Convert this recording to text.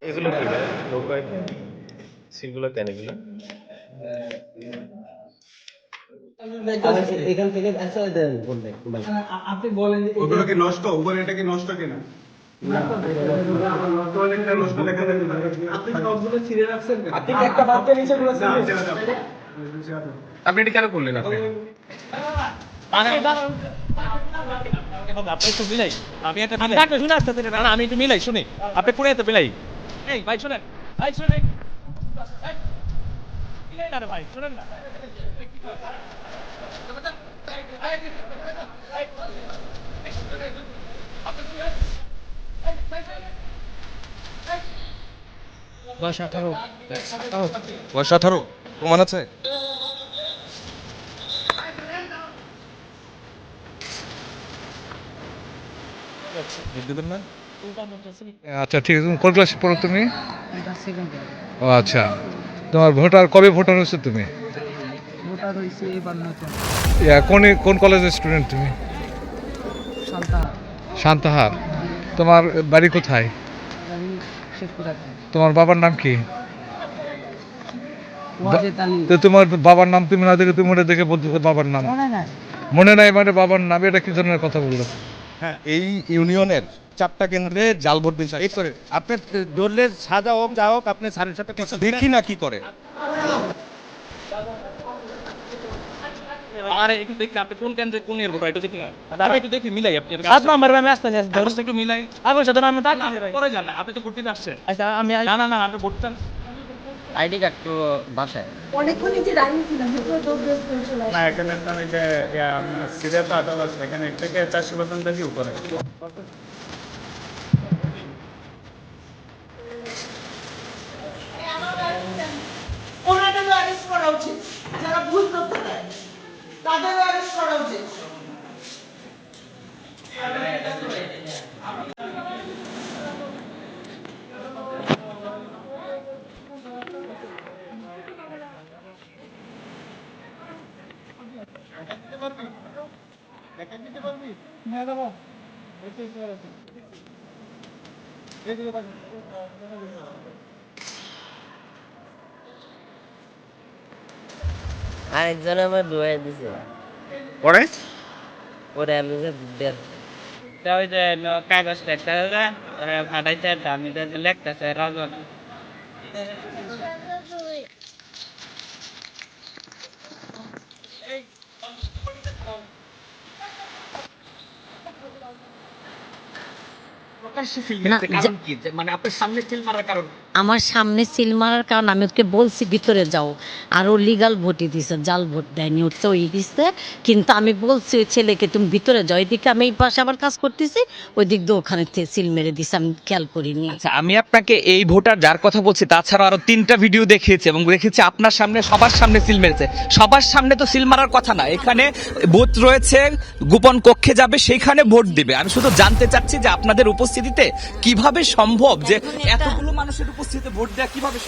এগুলো কি ভাই নৌকায় সিলগুলো কেন এগুলো? এখান থেকে আসলে দেন বললে ভাই আপনি বলেন যে ওগুলো কি নষ্ট? উপরে এটা কি নষ্ট কিনা? নষ্ট হলে এটা নষ্ট দেখা যাবে না। আপনি সবগুলো ছিঁড়ে রাখছেন কেন? আপনি কি একটা বাদ দিয়ে নিচেগুলো ছিঁড়ে? আপনি এটা কেন করলেন আপনি? আপনি একটু মিলাই আমি একটা মিলাই ডাক্তার শুনে আসতে না আমি একটু মিলাই শুনি আপনি পুরো এত মিলাই এই ভাই শুনেন ভাই শুনেন মিলাই না রে ভাই শুনেন না বয়স 18 বয়স 18 প্রমাণ আছে বিদ্যুতের না আচ্ছা ঠিক আছে কোন ক্লাসে পড়ো তুমি? ও আচ্ছা তোমার ভোটার কবে ভোটার হচ্ছে তুমি? ভোটার হইছে এবার নতুন কোন কলেজের স্টুডেন্ট তুমি? সন্তান শান্তাহার। তোমার বাড়ি কোথায়? আমি শেখপুর আছি তোমার বাবার নাম কি? ওয়াজেদ আলী তো তোমার বাবার নাম তুমি না দেখে তুমি ওটা দেখে বলতেছো বাবার নাম মনে নাই মনে নাই মানে বাবার নাম, এটা কি ধরনের কথা বললো? হ্যাঁ এই ইউনিয়নের 4টা কেন্দ্রে জাল ভোট দিন এই করে আপনি ধরলে সাজা হোক যা হোক আপনি স্যারের সাথে কথা দেখি না কি করে আরে একটু দেখি আপনি কোন কেন্দ্রে কোন এর ভোটার এটা দেখি না আমি একটু দেখি মিলাই আপনি 7 নম্বর আমি আসতে যাচ্ছি ধরুন একটু মিলাই আবার সাথে আমি তাক পরে যান আপনি তো ভোট দিতে আসছেন আচ্ছা আমি না না না আপনি ভোট দেন আইডি কার্ড তো বাসায় অনেকক্ষণ নিচে দাঁড়িয়েছিলাম এরপর দৌড় দৌড় করে চলে আসলাম। না এখানে তো আমি যে সিরিয়াল তো আটক আছে এখানে থেকে 400% দেখি উপরে। ওনাদেরও অ্যারেস্ট করা উচিত যারা ভুল তথ্য দেয় তাদেরও অ্যারেস্ট করা উচিত আরেকজন আমার দুয়াই দিছে পরে পরে আমি যে দেন ওই যে কাগজ লেখতে ফাটাইতে আমি লেখতেছে রাজন আমার সামনে সিল মারার কারণ আমি ওকে বলছি ভিতরে যাও আর ও লিগাল ভোটই দিছে জাল ভোট দেয়নি ওর তো ওই দিচ্ছে কিন্তু আমি বলছি ওই ছেলেকে তুমি ভিতরে যাও এদিকে আমি এই পাশে আবার কাজ করতেছি ওই দিক দিয়ে ওখানে সিল মেরে দিছে আমি খেয়াল করিনি। আচ্ছা আমি আপনাকে এই ভোটার যার কথা বলছি তাছাড়া আরো 3টা ভিডিও দেখিয়েছি এবং দেখেছি আপনার সামনে সবার সামনে সিল মেরেছে। সবার সামনে তো সিল মারার কথা না, এখানে বুথ রয়েছে, গোপন কক্ষে যাবে সেইখানে ভোট দিবে। আমি শুধু জানতে চাচ্ছি যে আপনাদের উপস্থিতিতে কিভাবে সম্ভব যে এতগুলো মানুষের উপস্থিতিতে ভোট দেওয়া কিভাবে সম্ভব?